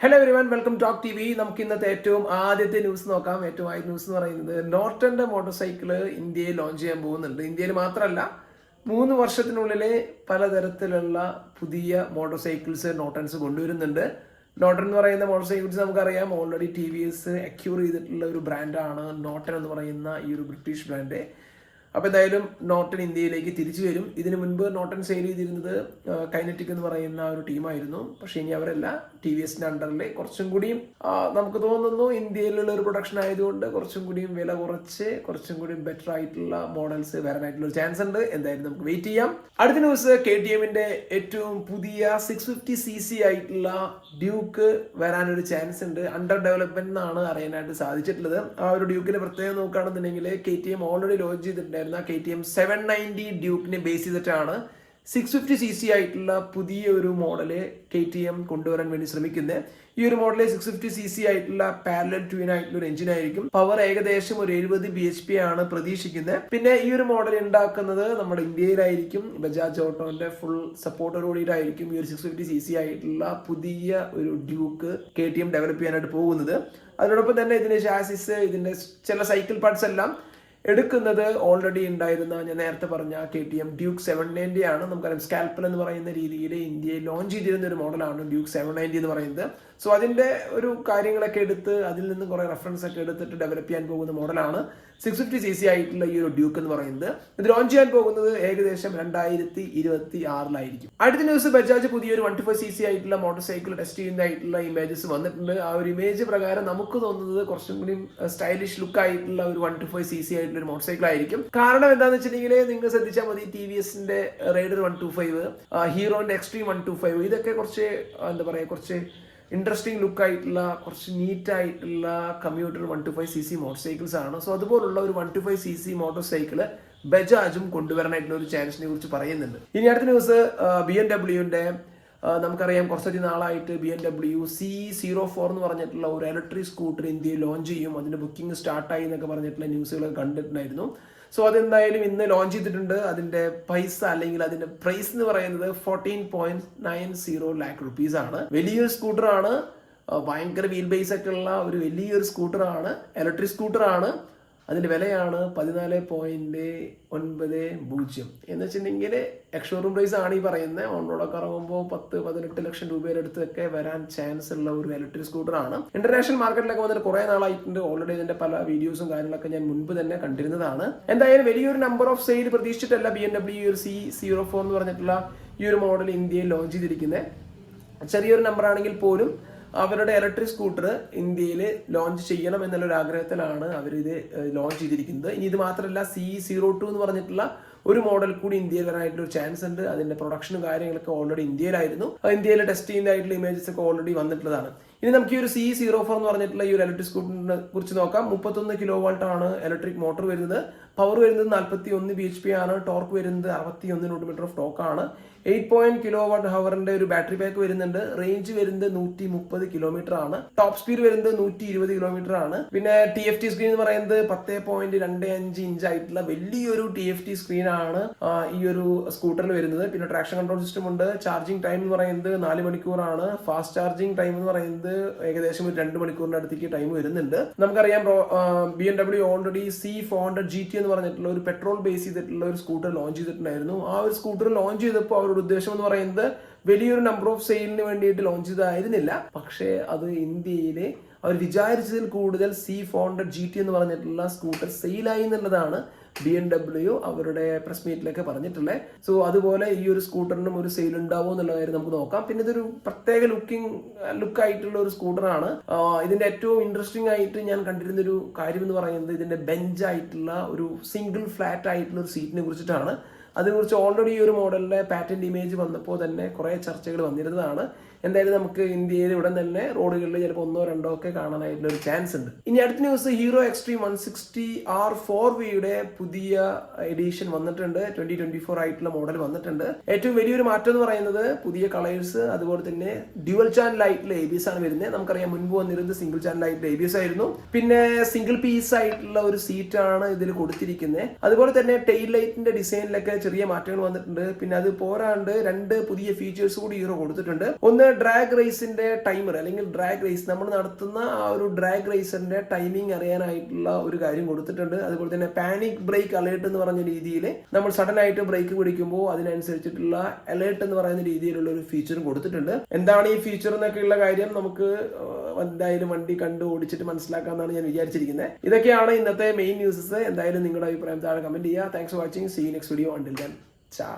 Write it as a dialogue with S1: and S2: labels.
S1: Hello everyone, welcome talk T V. നമുക്ക് ഇന്നത്തെ ആദ്യത്തെ ന്യൂസ് നോക്കാം. ഏറ്റവും ആദ്യ ന്യൂസ് എന്ന് പറയുന്നത് നോർട്ടന്റെ മോട്ടോർ സൈക്കിള് ഇന്ത്യയിൽ ലോഞ്ച് ചെയ്യാൻ പോകുന്നുണ്ട്. ഇന്ത്യയിൽ മാത്രമല്ല, 3 വർഷത്തിനുള്ളിൽ പലതരത്തിലുള്ള പുതിയ മോട്ടോർ സൈക്കിൾസ് നോട്ടൻസ് കൊണ്ടുവരുന്നുണ്ട്. നോട്ടൻ എന്ന് പറയുന്ന മോട്ടോർ സൈക്കിൾസ് നമുക്കറിയാം, ഓൾറെഡി TVS അക്യൂർ ചെയ്തിട്ടുള്ള ഒരു ബ്രാൻഡാണ് നോട്ടൻ എന്ന് പറയുന്ന ഈ ഒരു ബ്രിട്ടീഷ് ബ്രാൻഡ്. അപ്പോൾ എന്തായാലും നോട്ടൻ ഇന്ത്യയിലേക്ക് തിരിച്ചു വരും. ഇതിനു മുൻപ് നോട്ടൻ സെയിൽ ചെയ്തിരുന്നത് കൈനറ്റിക് എന്ന് പറയുന്ന ഒരു ടീമായിരുന്നു. പക്ഷേ ഇനി അവരല്ല, TVSന്റെ അണ്ടറിൽ കുറച്ചും കൂടിയും നമുക്ക് തോന്നുന്നു ഇന്ത്യയിലുള്ള ഒരു പ്രൊഡക്ഷൻ ആയതുകൊണ്ട് കുറച്ചും കൂടിയും വില കുറച്ച് കുറച്ചും കൂടിയും ബെറ്റർ ആയിട്ടുള്ള മോഡൽസ് വരാനായിട്ടുള്ള ഒരു ചാൻസ് ഉണ്ട്. എന്തായാലും നമുക്ക് വെയിറ്റ് ചെയ്യാം. അടുത്ത ന്യൂസ്, KTMന്റെ ഏറ്റവും പുതിയ 650cc ആയിട്ടുള്ള ഡ്യൂക്ക് വരാനൊരു ചാൻസ് ഉണ്ട്. അണ്ടർ ഡെവലപ്മെന്റ് എന്നാണ് അറിയാനായിട്ട് സാധിച്ചിട്ടുള്ളത്. ആ ഒരു ഡ്യൂക്കിന്റെ പ്രത്യേകം നോക്കുകയാണെന്നുണ്ടെങ്കിൽ KTM ഓൾറെഡി ലോഞ്ച് ചെയ്തിട്ടുണ്ടായിരുന്ന KTM 790 ഡ്യൂക്കിനെ ബേസ് ചെയ്തിട്ടാണ് 650cc ആയിട്ടുള്ള പുതിയ ഒരു മോഡല് KTM കൊണ്ടുവരാൻ വേണ്ടി ശ്രമിക്കുന്നത്. ഈ ഒരു മോഡല് 650cc ആയിട്ടുള്ള പാരലൽ ട്വിൻ ആയിട്ടുള്ള ഒരു എഞ്ചിൻ ആയിരിക്കും. പവർ ഏകദേശം ഒരു 70 bhp ആണ് പ്രതീക്ഷിക്കുന്നത്. പിന്നെ ഈ ഒരു മോഡൽ ഉണ്ടാക്കുന്നത് നമ്മുടെ ഇന്ത്യയിലായിരിക്കും. ബജാജ് ഓട്ടോന്റെ ഫുൾ സപ്പോർട്ടോടുകൂടിയിട്ടായിരിക്കും ഈ ഒരു 650cc ആയിട്ടുള്ള പുതിയ ഒരു ഡ്യൂക്ക് KTM ഡെവലപ്പ് ചെയ്യാനായിട്ട് പോകുന്നത്. അതിനോടൊപ്പം തന്നെ ഇതിന്റെ ഷാസിസ്, ഇതിന്റെ ചില സൈക്കിൾ പാർട്സ് എല്ലാം എടുക്കുന്നത് ഓൾറെഡി ഉണ്ടായിരുന്ന ഞാൻ നേരത്തെ പറഞ്ഞ KTM ഡ്യൂക്ക് 790 ആണ്. നമുക്കറിയാം, സ്കാൽപ്പൽ എന്ന് പറയുന്ന രീതിയിൽ ഇന്ത്യയിൽ ലോഞ്ച് ചെയ്തിരുന്ന ഒരു മോഡലാണ് ഡ്യൂക്ക് 790 എന്ന് പറയുന്നത്. സോ അതിന്റെ ഒരു കാര്യങ്ങളൊക്കെ എടുത്ത് അതിൽ നിന്ന് കുറെ റെഫറൻസ് ഒക്കെ എടുത്തിട്ട് ഡെവലപ്പ് ചെയ്യാൻ പോകുന്ന മോഡലാണ് 650cc ആയിട്ടുള്ള ഈ ഒരു ഡ്യൂക്ക് എന്ന് പറയുന്നത്. ഇത് ലോഞ്ച് ചെയ്യാൻ പോകുന്നത് ഏകദേശം 2026 അടുത്ത ന്യൂസ്, ബജാജ് പുതിയൊരു 125cc ആയിട്ടുള്ള മോട്ടോർ സൈക്കിൾ ടെസ്റ്റ് ചെയ്യുന്നതായിട്ടുള്ള ഇമേജസ് വന്നിട്ടുണ്ട്. ആ ഒരു ഇമേജ് പ്രകാരം നമുക്ക് തോന്നുന്നത് കുറച്ചും കൂടി സ്റ്റൈലിഷ് ലുക്ക് ആയിട്ടുള്ള ഒരു 125cc ആയിട്ടുള്ള ഒരു മോട്ടോർ സൈക്കിൾ ആയിരിക്കും. കാരണം എന്താണെന്ന് വെച്ചിട്ടുണ്ടെങ്കിൽ നിങ്ങൾ ശ്രദ്ധിച്ചാൽ മതി, TVSന്റെ റൈഡർ 125, ഹീറോന്റെ എക്സ്ട്രീം 125, ഇതൊക്കെ കുറച്ച് എന്താ പറയുക, കുറച്ച് ഇൻട്രസ്റ്റിംഗ് ലുക്ക് ആയിട്ടുള്ള, കുറച്ച് നീറ്റ് ആയിട്ടുള്ള കമ്മ്യൂട്ടർ 125cc മോട്ടോർ സൈക്കിൾസ് ആണ്. സോ അതുപോലുള്ള ഒരു 125cc മോട്ടോർ സൈക്കിള് ബജാജും കൊണ്ടുവരാനായിട്ടുള്ള ഒരു ചാൻസിനെ കുറിച്ച് പറയുന്നുണ്ട്. ഇനി അടുത്ത ന്യൂസ്, BMWന്റെ നമുക്കറിയാം, കുറച്ചധികം നാളായിട്ട് BMW C04 എന്ന് പറഞ്ഞിട്ടുള്ള ഒരു ഇലക്ട്രിക് സ്കൂട്ടർ ഇന്ത്യയിൽ ലോഞ്ച് ചെയ്യും, അതിന്റെ ബുക്കിംഗ് സ്റ്റാർട്ടായി എന്നൊക്കെ പറഞ്ഞിട്ടുള്ള ന്യൂസുകൾ കണ്ടിട്ടുണ്ടായിരുന്നു. സോ അതെന്തായാലും ഇന്ന് ലോഞ്ച് ചെയ്തിട്ടുണ്ട്. അതിന്റെ പൈസ അല്ലെങ്കിൽ അതിന്റെ പ്രൈസ് എന്ന് പറയുന്നത് 14.90 lakh rupees ആണ്. വലിയൊരു സ്കൂട്ടറാണ്, ഭയങ്കര വീൽ ബേസ് ഒക്കെ ഉള്ള ഒരു വലിയൊരു സ്കൂട്ടറാണ്, ഇലക്ട്രിക് സ്കൂട്ടറാണ്. അതിന്റെ വിലയാണ് 14.90 എന്ന് വെച്ചിട്ടുണ്ടെങ്കിൽ എക്സ്ഷോറൂം പ്രൈസ് ആണ് ഈ പറയുന്നത്. ഓൺ റോഡൊക്കെ ഇറങ്ങുമ്പോൾ 10-18 ലക്ഷം രൂപയുടെ അടുത്തൊക്കെ വരാൻ ചാൻസ് ഉള്ള ഒരു ഇലക്ട്രിക് സ്കൂട്ടറാണ്. ഇന്റർനാഷണൽ മാർക്കറ്റിലൊക്കെ വന്നിട്ട് കുറെ നാളായിട്ടുണ്ട്. ഓൾറെഡി ഇതിന്റെ പല വീഡിയോസും കാര്യങ്ങളൊക്കെ ഞാൻ മുൻപ് തന്നെ കണ്ടിരുന്നതാണ്. എന്തായാലും വലിയൊരു നമ്പർ ഓഫ് സെയിൽ പ്രതീക്ഷിച്ചിട്ടല്ല BMW ഒരു C04 എന്ന് പറഞ്ഞിട്ടുള്ള ഈ ഒരു മോഡൽ ഇന്ത്യയിൽ ലോഞ്ച് ചെയ്തിരിക്കുന്നത്. ചെറിയൊരു നമ്പർ ആണെങ്കിൽ പോലും അവരുടെ ഇലക്ട്രിക് സ്കൂട്ടർ ഇന്ത്യയിൽ ലോഞ്ച് ചെയ്യണം എന്നുള്ളൊരു ആഗ്രഹത്തിലാണ് അവരിത് ലോഞ്ച് ചെയ്തിരിക്കുന്നത്. ഇനി ഇത് മാത്രമല്ല, C02 എന്ന് പറഞ്ഞിട്ടുള്ള ഒരു മോഡൽ കൂടി ഇന്ത്യയിൽ വരാനായിട്ടൊരു ചാൻസ് ഉണ്ട്. അതിന്റെ പ്രൊഡക്ഷനും കാര്യങ്ങളൊക്കെ ഓൾറെഡി ഇന്ത്യയിലായിരുന്നു. ഇന്ത്യയിൽ ടെസ്റ്റ് ചെയ്യുന്നതായിട്ടുള്ള ഇമേജസ് ഒക്കെ ഓൾറെഡി വന്നിട്ടുള്ളതാണ്. ഇനി നമുക്ക് ഈ ഒരു C04 എന്ന് പറഞ്ഞിട്ടുള്ള ഈ ഒരു ഇലക്ട്രിക് സ്കൂട്ടറിനെ കുറിച്ച് നോക്കാം. 31 kW ആണ് ഇലക്ട്രിക് മോട്ടോർ വരുന്നത്. പവർ വരുന്നത് 41 bhp ആണ്. ടോർക്ക് വരുന്നത് 61 Nm ഓഫ് ടോക്ക് ആണ്. 8 kWh ഒരു ബാറ്ററി പാക്ക് വരുന്നുണ്ട്. റേഞ്ച് വരുന്നത് 130 km ആണ്. ടോപ്പ് സ്പീഡ് വരുന്നത് 120 km ആണ്. പിന്നെ TFT സ്ക്രീൻ എന്ന് പറയുന്നത് 10.25 ഇഞ്ച് ആയിട്ടുള്ള വലിയൊരു TFT സ്ക്രീൻ ആണ് ഈ ഒരു സ്കൂട്ടറിൽ വരുന്നത്. പിന്നെ ട്രാക്ഷൻ കൺട്രോൾ സിസ്റ്റം ഉണ്ട്. ചാർജിങ് ടൈം എന്ന് പറയുന്നത് 4 മണിക്കൂറാണ്. ഫാസ്റ്റ് ചാർജിങ് ടൈം എന്ന് പറയുന്നത് ഏകദേശം ഒരു 2 മണിക്കൂറിന്റെ അടുത്തേക്ക് ടൈം വരുന്നുണ്ട്. നമുക്കറിയാം, BMW ഓൾറെഡി C400 GT എന്ന് പറഞ്ഞിട്ടുള്ള ഒരു പെട്രോൾ ബേസ് ചെയ്തിട്ടുള്ള ഒരു സ്കൂട്ടർ ലോഞ്ച് ചെയ്തിട്ടുണ്ടായിരുന്നു. ആ ഒരു സ്കൂട്ടർ ലോഞ്ച് ചെയ്തപ്പോൾ അവരുടെ ഉദ്ദേശം എന്ന് പറയുന്നത് വലിയൊരു നമ്പർ ഓഫ് സെയിലിന് വേണ്ടിയിട്ട് ലോഞ്ച് ചെയ്തായിരുന്നില്ല. പക്ഷേ അത് ഇന്ത്യയിൽ അവർ വിചാരിച്ചതിൽ കൂടുതൽ C400 GT എന്ന് പറഞ്ഞിട്ടുള്ള സ്കൂട്ടർ സെയിലായി എന്നുള്ളതാണ് BMW അവരുടെ പ്രസ് മീറ്റിലൊക്കെ പറഞ്ഞിട്ടുള്ളത്. സോ അതുപോലെ ഈ ഒരു സ്കൂട്ടറിനും ഒരു സെയിൽ ഉണ്ടാവും എന്നുള്ള കാര്യം നമുക്ക് നോക്കാം. പിന്നെ ഇതൊരു പ്രത്യേക ലുക്ക് ആയിട്ടുള്ള ഒരു സ്കൂട്ടറാണ്. ഇതിന്റെ ഏറ്റവും ഇൻട്രസ്റ്റിംഗ് ആയിട്ട് ഞാൻ കണ്ടിരുന്ന ഒരു കാര്യം എന്ന് പറയുന്നത് ഇതിന്റെ ബെഞ്ച് ആയിട്ടുള്ള ഒരു സിംഗിൾ ഫ്ലാറ്റ് ആയിട്ടുള്ള ഒരു സീറ്റിനെ കുറിച്ചിട്ടാണ്. അതിനെക്കുറിച്ച് ഓൾറെഡി ഈ ഒരു മോഡലിന്റെ പാറ്റന്റ് ഇമേജ് വന്നപ്പോൾ തന്നെ കുറെ ചർച്ചകൾ വന്നിരുന്നതാണ്. എന്തായാലും നമുക്ക് ഇന്ത്യയിൽ ഉടൻ തന്നെ റോഡുകളിൽ ചിലപ്പോൾ 1-2 ഒക്കെ കാണാനായിട്ടുള്ള ഒരു ചാൻസ് ഉണ്ട്. ഇനി അടുത്ത ന്യൂസ്, ഹീറോ എക്സ്ട്രീം 160 R4Vയുടെ പുതിയ എഡിഷൻ വന്നിട്ടുണ്ട്. 2024 ആയിട്ടുള്ള മോഡൽ വന്നിട്ടുണ്ട്. ഏറ്റവും വലിയൊരു മാറ്റം എന്ന് പറയുന്നത് പുതിയ കളേഴ്സ്, അതുപോലെ തന്നെ ഡ്യുവൽ ചാനൽ ആയിട്ടുള്ള ABS ആണ് വരുന്നത്. നമുക്കറിയാം, മുൻപ് വന്നിരുന്നത് സിംഗിൾ ചാനൽ ആയിട്ടുള്ള ABS ആയിരുന്നു. പിന്നെ സിംഗിൾ പീസ് ആയിട്ടുള്ള ഒരു സീറ്റ് ആണ് ഇതിൽ കൊടുത്തിരിക്കുന്നത്. അതുപോലെ തന്നെ ടെയിൽ ലൈറ്റിന്റെ ഡിസൈനിലൊക്കെ ചെറിയ മാറ്റങ്ങൾ വന്നിട്ടുണ്ട്. പിന്നെ അത് പോരാണ്ട് 2 പുതിയ ഫീച്ചേഴ്സ് കൂടി ഹീറോ കൊടുത്തിട്ടുണ്ട്. ഒന്ന് ഡ്രാഗ് റേസിന്റെ ടൈമർ അല്ലെങ്കിൽ ഡ്രാഗ് റേസ് നമ്മൾ നടത്തുന്ന ആ ഒരു ഡ്രാഗ് റേസിന്റെ ടൈമിംഗ് അറിയാനായിട്ടുള്ള ഒരു കാര്യം കൊടുത്തിട്ടുണ്ട്. അതുപോലെ തന്നെ പാനിക് ബ്രേക്ക് അലേർട്ട് എന്ന് പറഞ്ഞ രീതിയിൽ നമ്മൾ സഡൻ ആയിട്ട് ബ്രേക്ക് പിടിക്കുമ്പോൾ അതിനനുസരിച്ചിട്ടുള്ള അലേർട്ട് എന്ന് പറയുന്ന രീതിയിലുള്ള ഒരു ഫീച്ചറും കൊടുത്തിട്ടുണ്ട്. എന്താണ് ഈ ഫീച്ചർ എന്നൊക്കെയുള്ള കാര്യം നമുക്ക് എന്തായാലും വണ്ടി കണ്ട് ഓടിച്ചിട്ട് മനസ്സിലാക്കാമെന്നാണ് ഞാൻ വിചാരിച്ചിരിക്കുന്നത്. ഇതൊക്കെയാണ് ഇന്നത്തെ മെയിൻ ന്യൂസസ്. എന്തായാലും നിങ്ങളുടെ അഭിപ്രായം താഴെ കമന്റ് ചെയ്യുക. Thanks for watching. See you next video. Until then, ciao.